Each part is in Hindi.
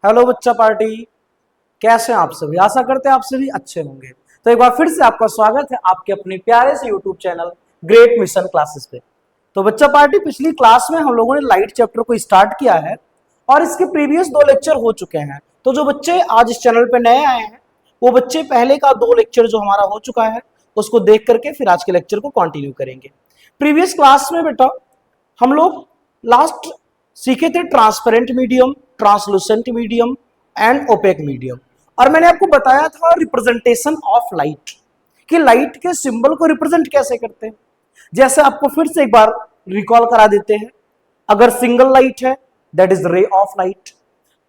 हेलो बच्चा पार्टी, कैसे हैं आप सभी। आशा करते हैं आप सभी अच्छे होंगे। तो एक बार फिर से आपका स्वागत है आपके अपने प्यारे से YouTube channel great mission classes पे। तो बच्चा पार्टी, पिछली क्लास में हम लोगों ने लाइट चैप्टर को स्टार्ट किया है और इसके प्रीवियस 2 लेक्चर हो चुके हैं। तो जो बच्चे आज इस चैनल पे नए आए हैं वो बच्चे पहले का 2 लेक्चर जो हमारा हो चुका है उसको देख करके फिर आज के लेक्चर को कंटिन्यू करेंगे। प्रीवियस क्लास में बेटा हम लोग लास्ट सीखे थे transparent medium, translucent medium and opaque medium. और मैंने आपको बताया था रिप्रेजेंटेशन ऑफ लाइट कि लाइट के सिंबल को रिप्रेजेंट कैसे करते हैं। जैसे आपको फिर से एक बार रिकॉल करा देते हैं। अगर सिंगल लाइट है that is ray of light.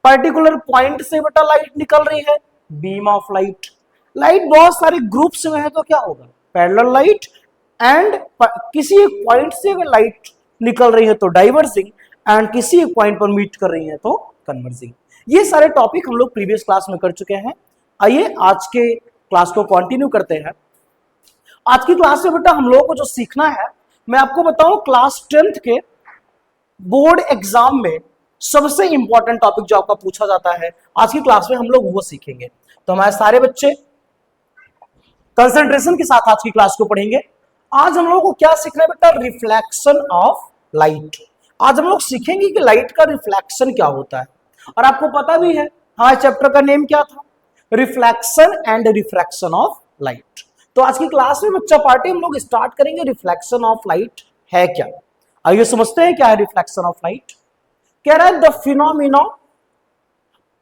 Particular point से बेटा लाइट निकल रही है, बीम ऑफ लाइट। लाइट बहुत सारे ग्रुप्स में है तो क्या होगा, पैरेलल लाइट। एंड किसी एक पॉइंट से अगर लाइट निकल रही है तो डाइवर्सिंग, एंड किसी एक पॉइंट पर मीट कर रही है तो कन्वर्जिंग। ये सारे टॉपिक हम लोग प्रीवियस क्लास में कर चुके हैं। आइए आज के क्लास को कंटिन्यू करते हैं। आज की क्लास में बेटा हम लोगों को जो सीखना है, मैं आपको बताऊं क्लास 10th के बोर्ड एग्जाम में सबसे इंपॉर्टेंट टॉपिक जो आपका पूछा जाता है आज की क्लास में हम लोग वो सीखेंगे। तो हमारे सारे बच्चे कंसंट्रेशन के साथ आज की क्लास को पढ़ेंगे। आज हम लोगों को क्या सीखना है बेटा, रिफ्लेक्शन ऑफ लाइट। आज हम लोग सीखेंगे कि लाइट का रिफ्लेक्शन क्या होता है। और आपको पता भी है हमारे चैप्टर का नेम क्या था, reflection and refraction of light. तो आज की क्लास में बच्चा पार्टी हम लोग स्टार्ट करेंगे रिफ्लेक्शन ऑफ लाइट है क्या। आइए समझते हैं क्या है रिफ्लेक्शन ऑफ लाइट। कह रहा है the phenomena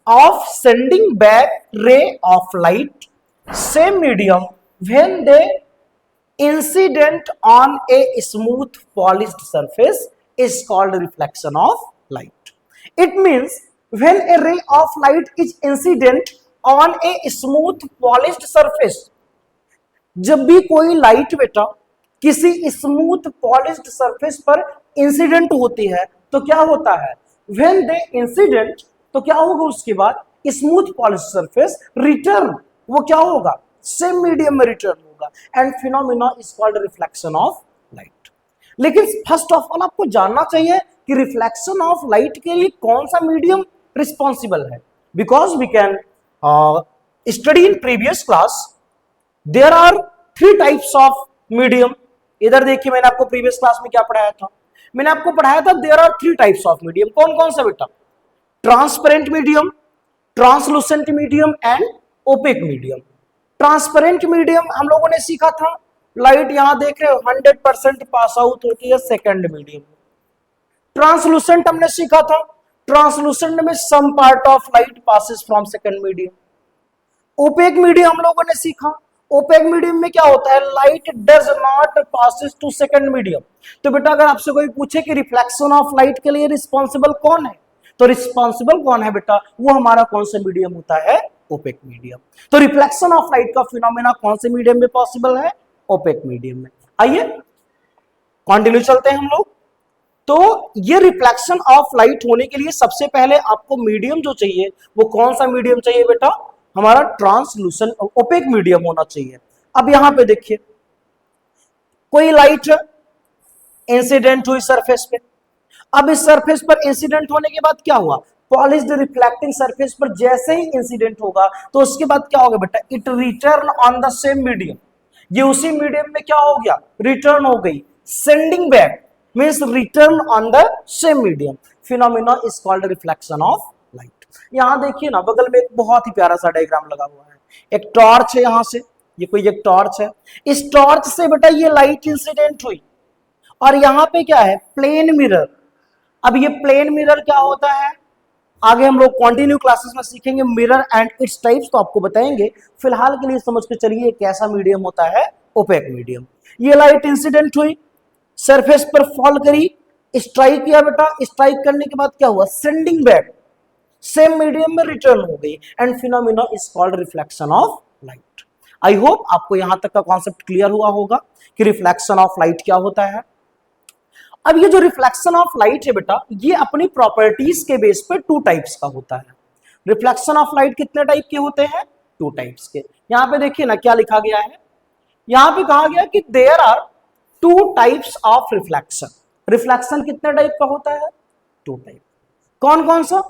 of sending back ray of light same medium when they incident on a smooth polished surface is called reflection of light. It means when a ray of light is incident on a smooth polished surface, जब भी कोई लाइट बेटा किसी स्मूथ पॉलिश्ड सरफेस पर इंसिडेंट होती है तो क्या होता है, when they incident तो क्या होगा उसके बाद स्मूथ पॉलिश्ड सरफेस रिटर्न, वो क्या होगा सेम मीडियम में रिटर्न होगा and phenomena is called reflection of light. लेकिन फर्स्ट ऑफ ऑल आपको जानना चाहिए कि रिफ्लेक्शन ऑफ लाइट के लिए कौन सा मीडियम रिस्पॉन्सिबल है। Because we can study in previous class there are 3 types of medium. इधर देखिए मैंने आपको प्रीवियस क्लास में क्या पढ़ाया था, मैंने आपको पढ़ाया था there are 3 types of medium. कौन कौन सा बेटा, transparent medium, translucent medium and opaque medium. Transparent medium हम लोगों ने सीखा था, लाइट यहां देख रहे हो 100% पास आउट होती है सेकंड मीडियम। ट्रांसलूसेंट हमने सीखा था, ट्रांसलूसेंट में some part of light passes from second medium. Opaque medium हम लोगों ने सीखा, ओपेक मीडियम में क्या होता है, light does not passes to second medium. तो बेटा अगर आपसे कोई पूछे कि रिफ्लेक्शन ऑफ लाइट के लिए रिस्पॉन्सिबल कौन है, तो रिस्पॉन्सिबल कौन है बेटा, वो हमारा कौन सा मीडियम होता है, ओपेक मीडियम। तो रिफ्लेक्शन ऑफ लाइट का फिनोमेना कौन से मीडियम में पॉसिबल है, ओपेक मीडियम में। आइए कंटिन्यू चलते हैं हम लोग। तो ये रिफ्लेक्शन ऑफ लाइट होने के लिए सबसे पहले आपको मीडियम जो चाहिए वो कौन सा मीडियम चाहिए बेटा, हमारा ट्रांसलूसेंट ओपेक मीडियम होना चाहिए। अब यहां पे देखिए कोई लाइट इंसिडेंट हुई सरफेस पे, अब इस सरफेस पर इंसिडेंट होने के बाद क्या हुआ, पॉलिश्ड रिफ्लेक्टिंग सरफेस पर जैसे ही इंसिडेंट होगा तो उसके बाद क्या होगा बेटा, it return on the same medium. ये उसी मीडियम में क्या हो गया, रिटर्न हो गई। Sending back means return on the same medium. Phenomena is called reflection of light. यहां देखिए ना बगल में एक बहुत ही प्यारा सा डायग्राम लगा हुआ है, एक टॉर्च है, यहां से ये कोई एक टॉर्च है, इस टॉर्च से बेटा ये लाइट इंसिडेंट हुई और यहां पे क्या है, प्लेन मिरर। अब ये प्लेन मिरर क्या होता है आगे हम लोग कंटिन्यू क्लासेस में सीखेंगे, मिरर एंड इट्स टाइप्स तो आपको बताएंगे। फिलहाल के लिए समझ के चलिए कैसा मीडियम होता है, ओपेक मीडियम। ये लाइट इंसिडेंट हुई, सरफेस पर फॉल करी, स्ट्राइक किया बेटा, स्ट्राइक करने के बाद क्या हुआ, सेंडिंग बैक सेम मीडियम में रिटर्न हो गई and phenomena is called reflection of light. I hope आपको यहां तक का कॉन्सेप्ट क्लियर हुआ होगा कि रिफ्लेक्शन ऑफ लाइट क्या होता है। अब ये जो रिफ्लेक्शन ऑफ लाइट है बेटा ये अपनी प्रॉपर्टीज के बेस पे 2 टाइप्स का होता है। रिफ्लेक्शन ऑफ लाइट कितने टाइप के होते हैं, 2 टाइप्स के। यहां पे देखिए ना क्या लिखा गया है, यहां पे कहा गया कि there are 2 types of reflection. Reflection कितने टाइप का होता है, 2 टाइप। कौन कौन सा,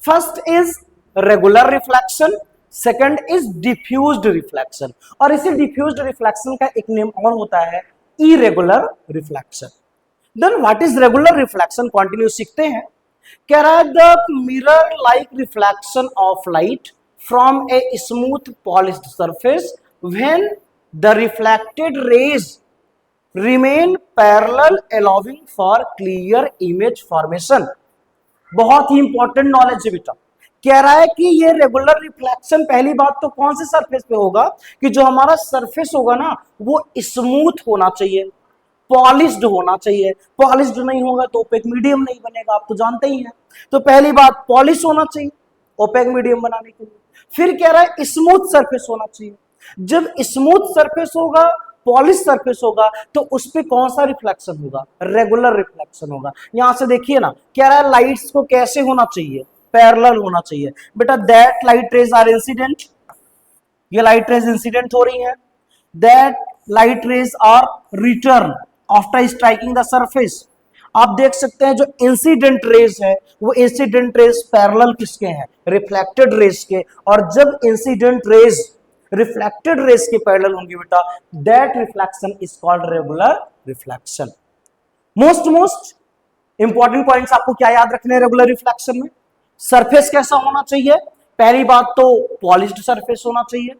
first is regular reflection, second is diffused reflection, और इसी डिफ्यूज्ड रिफ्लेक्शन का एक नेम और होता है irregular reflection. Then what is regular reflection, continue सीखते हैं। कह रहा है the mirror like reflection of light from a smooth polished surface when the reflected rays remain parallel allowing for clear image formation. बहुत ही इंपॉर्टेंट नॉलेज है बेटा। कह रहा है कि ये रेगुलर रिफ्लेक्शन पहली बात तो कौन से सरफेस पे होगा कि जो हमारा सरफेस होगा ना वो स्मूथ होना चाहिए, पॉलिश्ड होना चाहिए। पॉलिश्ड नहीं होगा तो ओपेक मीडियम नहीं बनेगा, आप तो जानते ही हैं। तो पहली बात पॉलिश होना चाहिए ओपेक मीडियम बनाने के लिए। फिर कह रहा है स्मूथ सरफेस होना चाहिए। जब स्मूथ सरफेस होगा, पॉलिश सरफेस होगा, तो उस पे कौन सा रिफ्लेक्शन होगा, रेगुलर रिफ्लेक्शन होगा। यहां से देखिए ना, कह रहा है लाइट्स को कैसे होना चाहिए, पैरेलल होना चाहिए बेटा। That light rays are incident, ये लाइट रेज इंसिडेंट हो रही है। That light rays are return after striking the surface. आप देख सकते हैं जो इंसिडेंट रेज है वो इंसिडेंट रेज पैरेलल किसके हैं, रिफ्लेक्टेड रेज के। और जब इंसिडेंट रेज रिफ्लेक्टेड रेज के पैरेलल होंगी बेटा, that reflection is called regular reflection. Most important points आपको क्या याद रखने हैं रेगुलर रिफ्लेक्शन में। सरफेस कैसा होना चाहिए, पहली बात तो पॉलिश्ड सरफेस होना चाहिए,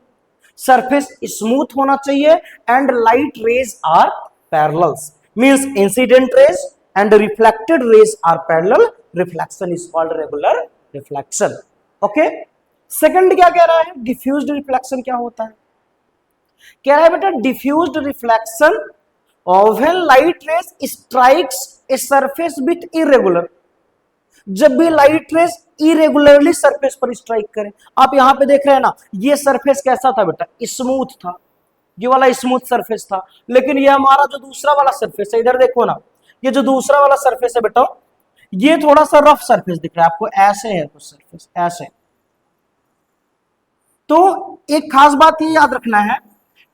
सरफेस स्मूथ होना चाहिए, and light rays are parallels, means incident rays and reflected rays are parallel, reflection is called regular reflection. Okay, second क्या कह रहा है, डिफ्यूज्ड रिफ्लेक्शन क्या होता है। कह रहा है बेटा diffused reflection when light rays strikes a surface with irregular, जब भी लाइट रेज इरेगुलरली सरफेस पर स्ट्राइक करें। आप यहां पे देख रहे हैं ना, ये सरफेस कैसा था बेटा, स्मूथ था, ये वाला स्मूथ सरफेस था। लेकिन ये हमारा जो दूसरा वाला सरफेस है, इधर देखो ना, ये जो दूसरा वाला सरफेस है बेटा, ये थोड़ा सा रफ सरफेस दिख रहा है आपको, ऐसे है कुछ सरफेस ऐसे। तो एक खास बात ये याद रखना है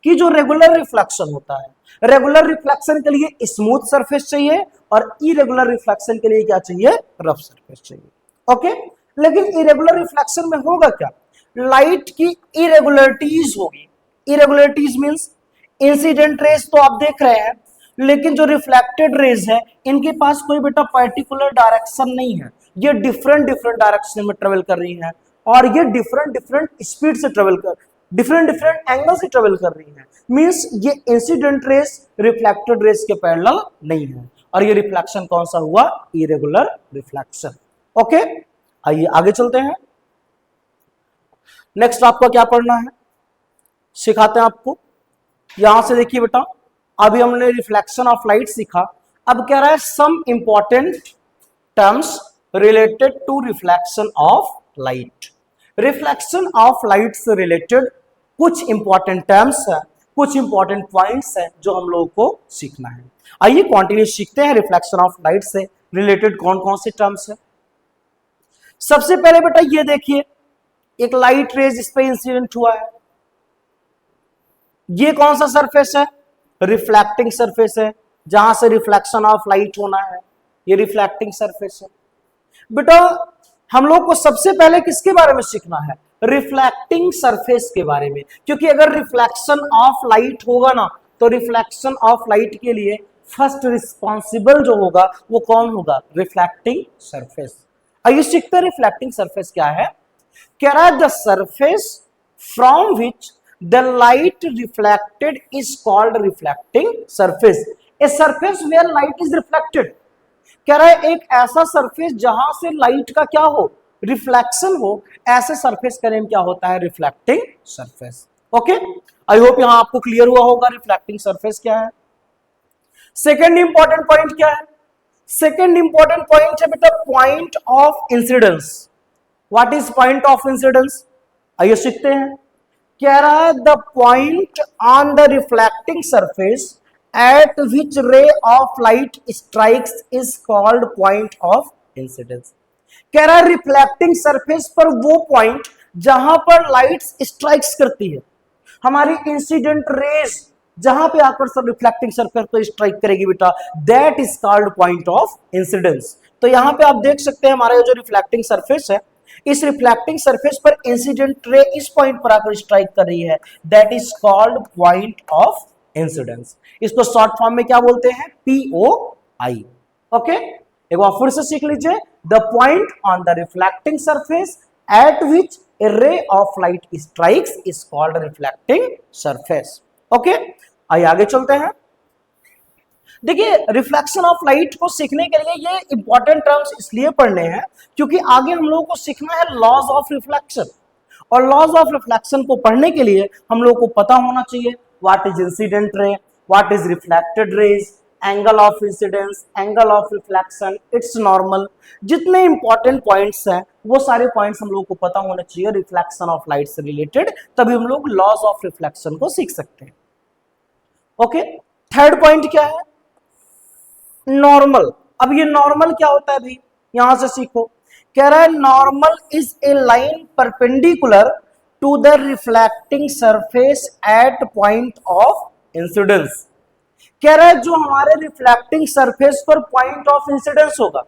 कि जो रेगुलर रिफ्लेक्शन होता है, रेगुलर रिफ्लेक्शन के लिए स्मूथ सरफेस चाहिए और इरेगुलर रिफ्लेक्शन के लिए क्या चाहिए, रफ सरफेस चाहिए। ओके, लेकिन इरेगुलर रिफ्लेक्शन में होगा क्या, लाइट की इरेगुलरिटीज होगी। इरेगुलरिटीज मींस इंसिडेंट रेज तो आप देख रहे हैं, लेकिन जो रिफ्लेक्टेड रेज है इनके पास कोई बेटा पर्टिकुलर डायरेक्शन नहीं है, ये डिफरेंट डायरेक्शन में ट्रेवल कर रही है, और ये डिफरेंट स्पीड से ट्रेवल कर, डिफरेंट एंगल से ट्रेवल कर रही है। मींस ये इंसिडेंट रेस रिफ्लेक्टेड रेस के पैरेलल नहीं है, और ये रिफ्लेक्शन कौन सा हुआ, इरेगुलर रिफ्लेक्शन। ओके, आइए आगे चलते हैं। नेक्स्ट आपका क्या पढ़ना है, सिखाते हैं आपको। यहां से देखिए बेटा, अभी हमने रिफ्लेक्शन ऑफ लाइट सीखा, अब कह रहा है some important terms related to reflection of light. Reflection of light से रिलेटेड कुछ इंपॉर्टेंट टर्म्स है, कुछ इंपॉर्टेंट पॉइंट्स हैं जो हम लोगों को सीखना है। आइए कंटिन्यू सीखते हैं रिफ्लेक्शन ऑफ लाइट से रिलेटेड कौन कौन से टर्म्स है। सबसे पहले बेटा ये देखिए, एक लाइट रेज इस पे इंसिडेंट हुआ है, ये कौन सा सरफेस है, रिफ्लेक्टिंग सरफेस है, जहां से रिफ्लेक्शन ऑफ लाइट होना है, ये रिफ्लेक्टिंग सरफेस है। बेटा हम लोग को सबसे पहले किसके बारे में सीखना है, रिफ्लेक्टिंग सरफेस के बारे में, क्योंकि अगर रिफ्लेक्शन ऑफ लाइट होगा ना तो रिफ्लेक्शन ऑफ लाइट के लिए फर्स्ट रिस्पॉन्सिबल जो होगा वो कौन होगा, रिफ्लेक्टिंग सरफेस। आइए सीखते हैं रिफ्लेक्टिंग सरफेस क्या है। कह रहा है the surface from which the light reflected is called reflecting surface. A surface where light is reflected, कह रहा है एक ऐसा सरफेस जहां से लाइट का क्या हो, रिफ्लेक्शन हो, ऐसे सरफेस का नेम क्या होता है, reflecting surface. Okay, I hope यहां आपको क्लियर हुआ होगा रिफ्लेक्टिंग सरफेस क्या है। सेकेंड इंपॉर्टेंट पॉइंट क्या है, सेकेंड इंपॉर्टेंट पॉइंट है बेटा point of incidence. What is point of incidence, आइए सीखते हैं। कह रहा है the point on the reflecting surface at which ray of light strikes is called point of incidence। कह रहा है रिफ्लेक्टिंग सरफेस पर वो पॉइंट जहां पर लाइट्स स्ट्राइक्स करती है, हमारी इंसिडेंट रेज जहां पे आकर सब रिफ्लेक्टिंग सरफेस पर स्ट्राइक करेगी बेटा, that is called point of incidence. तो यहां पे आप देख सकते हैं हमारा जो रिफ्लेक्टिंग सरफेस है इस रिफ्लेक्टिंग सरफेस पर इंसिडेंट रे इस पॉइंट पर आकर स्ट्राइक कर रही है, that is called point of incidence. इसको शॉर्ट फॉर्म में क्या बोलते हैं? POI। ओके, एक बार फिर से सीख लीजिए, the point on the reflecting surface eight which A ray of light strikes is called reflecting surface. Okay, आइए आगे चलते हैं। देखिए, रिफ्लेक्शन ऑफ लाइट को सीखने के लिए ये इंपॉर्टेंट टर्म्स इसलिए पढ़ने हैं क्योंकि आगे हम लोगों को सीखना है लॉज ऑफ रिफ्लेक्शन, और लॉज ऑफ रिफ्लेक्शन को पढ़ने के लिए हम लोगों को पता होना चाहिए व्हाट इज इंसिडेंट रे, what is reflected raise, angle of incidence, angle of reflection, it's normal. जितने इंपॉर्टेंट पॉइंट्स हैं वो सारे पॉइंट्स हम लोगों को पता होने चाहिए रिफ्लेक्शन ऑफ लाइट से रिलेटेड, तभी हम लोग लॉज ऑफ रिफ्लेक्शन को सीख सकते हैं। ओके, थर्ड पॉइंट क्या है? नॉर्मल। अब ये नॉर्मल क्या होता है भाई, यहां से सीखो। कह रहा है normal is a line perpendicular to the reflecting surface at point of incidence. कह रहा है जो हमारे रिफ्लेक्टिंग सरफेस पर पॉइंट ऑफ इंसिडेंस होगा,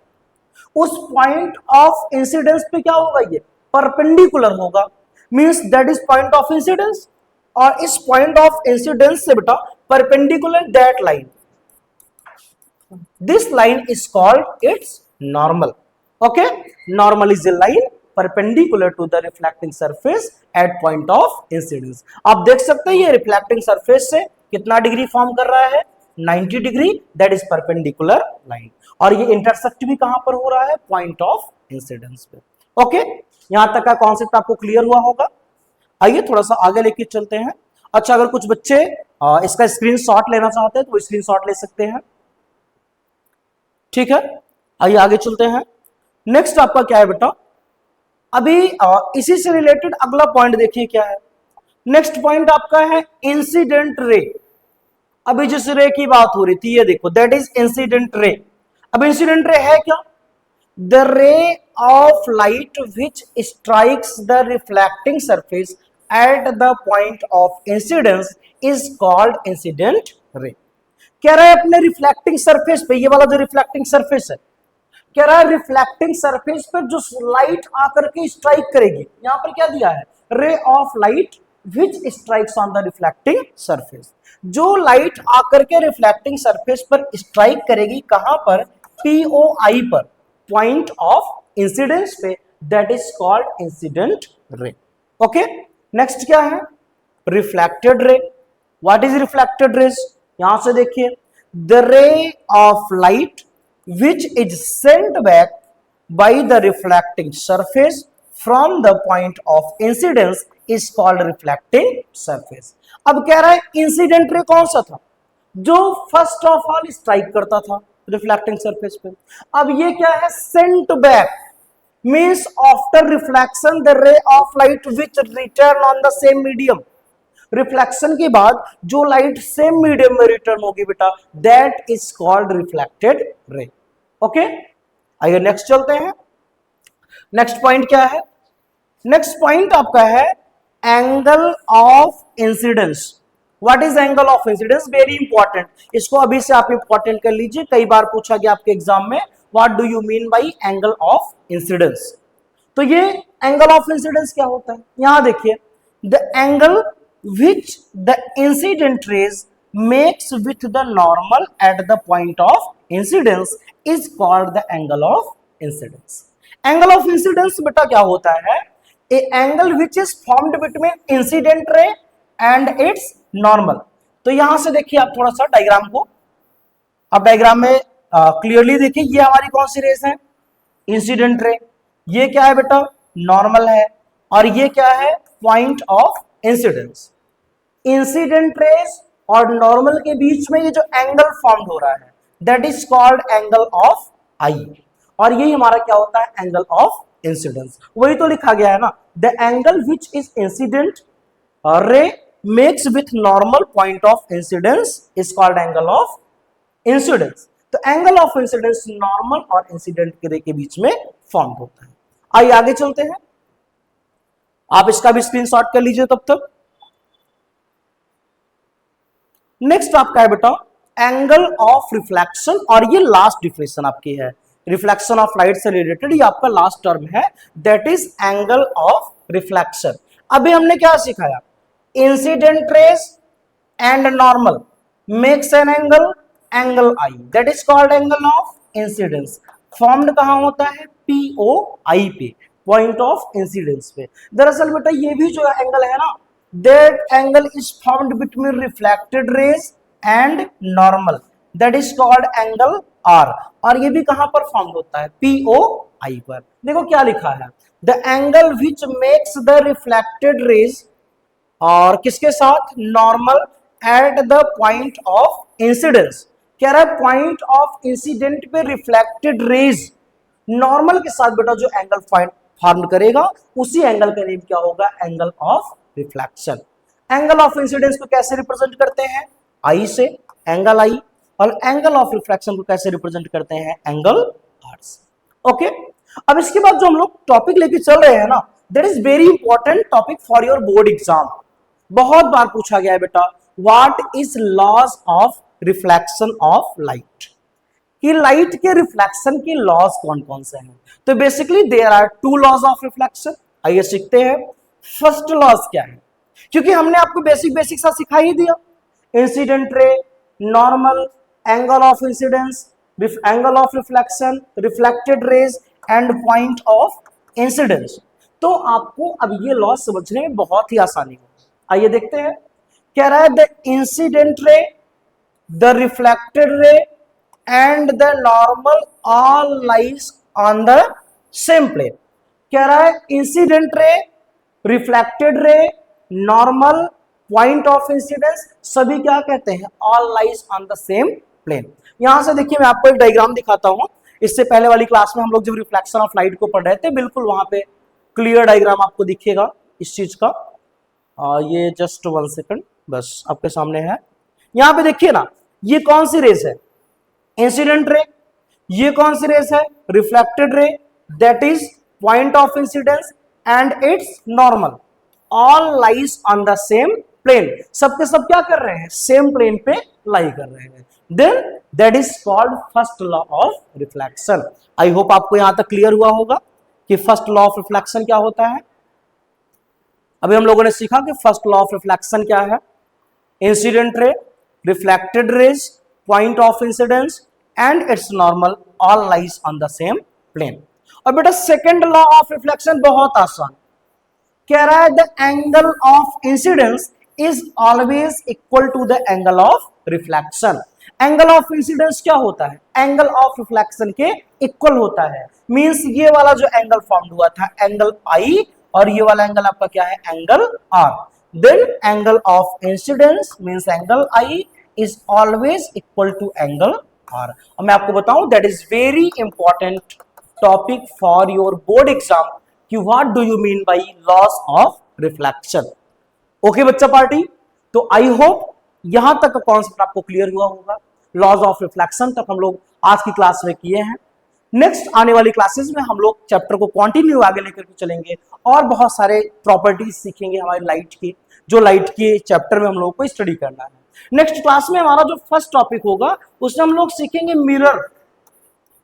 उस पॉइंट ऑफ इंसिडेंस पे क्या होगा? ये परपेंडिकुलर होगा, means that is point of incidence, और इस पॉइंट ऑफ इंसिडेंस से बेटा perpendicular that line, this line is called its normal. Okay, normal is a line perpendicular to the reflecting surface at point of incidence. आप देख सकते हैं ये रिफ्लेक्टिंग सरफेस से कितना डिग्री फॉर्म कर रहा है? 90 degree, that is perpendicular line, और ये इंटरसेक्ट भी कहां पर हो रहा है? पॉइंट ऑफ इंसिडेंस पे। ओके, यहां तक का कॉन्सेप्ट आपको क्लियर हुआ होगा। आइए थोड़ा सा आगे लेके चलते हैं। अच्छा, अगर कुछ बच्चे इसका स्क्रीनशॉट लेना चाहते हैं तो स्क्रीनशॉट ले सकते हैं, ठीक है। आइए आगे चलते हैं। नेक्स्ट आपका क्या है बेटा? अभी इसी से रिलेटेड अगला पॉइंट देखिए क्या है। नेक्स्ट पॉइंट आपका है इंसिडेंट रे। अभी जिस रे की बात हो रही थी ये देखो, दैट इज इंसिडेंट रे। अब इंसिडेंट रे है क्या? The ray of light which strikes the reflecting surface at the point of incidence is called incident ray. कह रहा है अपने रिफ्लेक्टिंग सरफेस पे, ये वाला जो रिफ्लेक्टिंग सरफेस है, कह रहा है रिफ्लेक्टिंग सरफेस पे जो लाइट आकर के स्ट्राइक करेगी, यहां पर क्या दिया है? Ray of light which strikes on the reflecting surface. जो लाइट आकर के रिफ्लेक्टिंग सरफेस पर स्ट्राइक करेगी, कहां पर? POI पर, पॉइंट ऑफ इंसिडेंस पे, that is called incident ray. Okay, next क्या है? रिफ्लेक्टेड रे। What is reflected raise? यहां से देखिए, the ray of light which is sent back by the reflecting surface from the point of incidence is called reflecting surface. अब कह रहा है इंसिडेंट रे कौन सा था? जो फर्स्ट ऑफ ऑल स्ट्राइक करता था रिफ्लेक्टिंग सरफेस पे। अब ये क्या है? Saint back, means after reflection the ray of light which return on the same medium. Reflection के बाद जो लाइट सेम मीडियम में रिटर्न होगी बेटा, that is called reflected ray. Okay, आइए नेक्स्ट चलते हैं। नेक्स्ट पॉइंट क्या है? नेक्स्ट पॉइंट आपका है angle of incidence. What is angle of incidence? Very important, इसको अभी से आप इंपॉर्टेंट कर लीजिए, कई बार पूछा गया आपके एग्जाम में, what do you mean by angle of incidence. तो ये एंगल ऑफ इंसिडेंस क्या होता है? यहां देखिए, the angle which the incident rays makes with the normal at the point of incidence is called the angle of incidence. Angle of incidence बेटा क्या होता है? A angle which is formed between incident ray and its normal. तो यहां से देखिए आप थोड़ा सा डायग्राम को, अब डायग्राम में क्लियरली देखिए, ये हमारी कौन सी रेस है? Incident ray. ये क्या है बेटा? नॉर्मल है, और ये क्या है? Point of incidence. Incident rays और नॉर्मल के बीच में ये जो एंगल फॉर्म हो रहा है, that is called angle of I, और यही हमारा क्या होता है? Angle of incidence. वही तो लिखा गया है ना, the angle which is incident ray makes with normal point of incidence is called angle of incidence. तो एंगल ऑफ इंसिडेंस नॉर्मल और इंसिडेंट रे के बीच में फॉर्म होता है। आइए आगे चलते हैं, आप इसका भी स्क्रीनशॉट कर लीजिए तब तक। नेक्स्ट आपका है बेटा एंगल ऑफ रिफ्लेक्शन, और ये लास्ट डिफिनेशन आपकी है, रिफ्लेक्शन ऑफ लाइट से रिलेटेड, ये आपका लास्ट टर्म है, that is angle of reflection. अभी हमने क्या सिखाया, incident rays and normal makes an angle, angle I, that is called angle of incidence. Formed कहां होता है, POI पे, पॉइंट ऑफ इंसिडेंस पे। दरअसल बेटा ये भी जो एंगल है ना, that angle is formed between reflected raise and normal, that is called angle R। और ये भी कहां पर फॉर्म होता है, POI पर। देखो क्या लिखा है, the angle which makes the reflected raise, और किसके साथ, normal at the point of incidence. कह रहा है पॉइंट ऑफ इंसिडेंट पे रिफ्लेक्टेड रेज नॉर्मल के साथ बेटा जो एंगल फॉर्म करेगा, उसी एंगल का नेम क्या होगा, angle of reflection. Angle of incidence को कैसे रिप्रेजेंट करते हैं, आई से, एंगल आई, और एंगल ऑफ रिफ्लेक्शन को कैसे रिप्रेजेंट करते हैं, एंगल आर से। ओके, अब इसके बाद जो हम लोग टॉपिक लेके चल रहे हैं ना, that is very important topic for your board exam. बहुत बार पूछा गया है बेटा, what is laws of reflection of light, कि लाइट के रिफ्लेक्शन के लॉज कौन कौन से हैं। तो basically there are two laws of reflection. आइए सीखते हैं फर्स्ट लॉज क्या है, क्योंकि हमने आपको बेसिक सा सिखा ही दिया, incident ray, normal, angle of incidence, angle of reflection, reflected raise and point of incidence. तो आपको अब ये लॉज समझने में बहुत ही आसानी हो। आइए देखते हैं, कह रहा है the incident ray, the reflected ray and the normal all lies on the same plane. कह रहा है incident ray, reflected ray, normal, point of incidence, सभी क्या कहते हैं, all lies on the same plane. यहां से देखिए मैं आपको एक डायग्राम दिखाता हूं। इससे पहले वाली क्लास में हम लोग जब रिफ्लेक्शन ऑफ लाइट को पढ़ रहे थे, बिल्कुल वहां पे क्लियर डायग्राम आपको दिखेगा इस चीज का। ये जस्ट 1 सेकंड, बस आपके सामने है। यहां पे देखिए ना, ये कौन सी रेस है, इंसिडेंट रे, ये कौन सी रेस है, reflected ray, that is point of incidence and its normal, all lies on the same plane. सबके सब क्या कर रहे हैं, सेम प्लेन पे लाई कर रहे हैं। Then that is called first law of reflection. I hope आपको यहां तक क्लियर हुआ होगा कि फर्स्ट लॉ ऑफ रिफ्लेक्शन क्या होता है। अभी हम लोगों ने सीखा कि फर्स्ट लॉ ऑफ रिफ्लेक्शन क्या है, incident ray, reflected rays, point of incidence and its normal, all lies on the same plane. और बेटा सेकंड लॉ ऑफ रिफ्लेक्शन बहुत आसान, कह रहा है the angle of incidence is always equal to the angle of reflection. Angle of incidence क्या होता है, एंगल ऑफ रिफ्लेक्शन के इक्वल होता है। मींस ये वाला जो एंगल फॉर्म हुआ था, एंगल आई, और ये वाला एंगल आपका क्या है, angle R. Then angle of incidence means angle I is always equal to angle R. और मैं आपको बताऊं, that is very important topic for your board exam, कि what do you mean by loss of reflection. Okay बच्चा पार्टी, तो आई होप यहां तक का कॉन्सेप्ट आपको क्लियर हुआ होगा। लॉज ऑफ रिफ्लेक्शन तक हम लोग आज की क्लास में किए हैं। नेक्स्ट आने वाली क्लासेस में हम लोग चैप्टर को कंटिन्यू आगे लेकर के चलेंगे और बहुत सारे प्रॉपर्टीज सीखेंगे हमारी लाइट की, जो लाइट के चैप्टर में हम लोगों को स्टडी करना है। नेक्स्ट क्लास में हमारा जो फर्स्ट टॉपिक होगा, उसमें हम लोग सीखेंगे मिरर।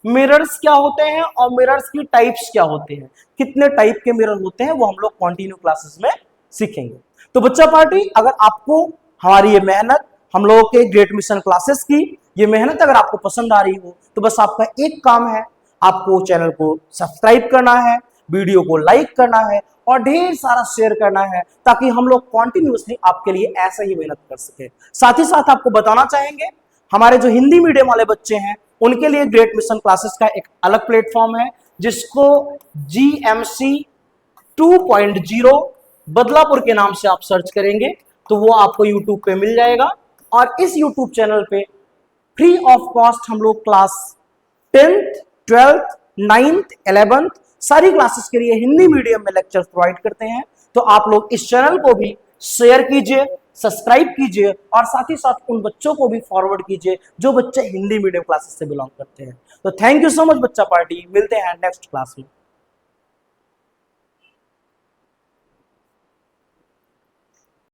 मिरर्स क्या होते हैं और मिरर्स की टाइप्स क्या होते हैं, कितने टाइप के मिरर होते हैं, वो हम लोग कंटिन्यू क्लासेस में सीखेंगे। तो बच्चा पार्टी, अगर आपको हमारी ये मेहनत, हम लोगों के ग्रेट मिशन क्लासेस की ये मेहनत अगर आपको पसंद आ रही हो, तो बस आपका एक काम है, आपको चैनल को सब्सक्राइब करना है, वीडियो को लाइक करना है और ढेर सारा शेयर करना है, ताकि हम लोग कॉन्टिन्यूसली आपके लिए ऐसा ही मेहनत कर सके। साथ ही साथ आपको बताना चाहेंगे, हमारे जो हिंदी मीडियम वाले बच्चे हैं, उनके लिए ग्रेट मिशन क्लासेस का एक अलग प्लेटफॉर्म है, जिसको GMC 2.0 बदलापुर के नाम से आप सर्च करेंगे तो वो आपको YouTube पे मिल जाएगा। और इस YouTube चैनल पे फ्री ऑफ कॉस्ट हम लोग class 10th, 12th, 9th, 11th सारी क्लासेस के लिए हिंदी मीडियम में लेक्चर प्रोवाइड करते हैं। तो आप लोग इस चैनल को भी शेयर कीजिए, सब्सक्राइब कीजिए और साथ ही साथ उन बच्चों को भी फॉरवर्ड कीजिए जो बच्चे हिंदी मीडियम क्लासेस से बिलोंग करते हैं। तो थैंक यू सो मच बच्चा पार्टी, मिलते हैं नेक्स्ट क्लास में।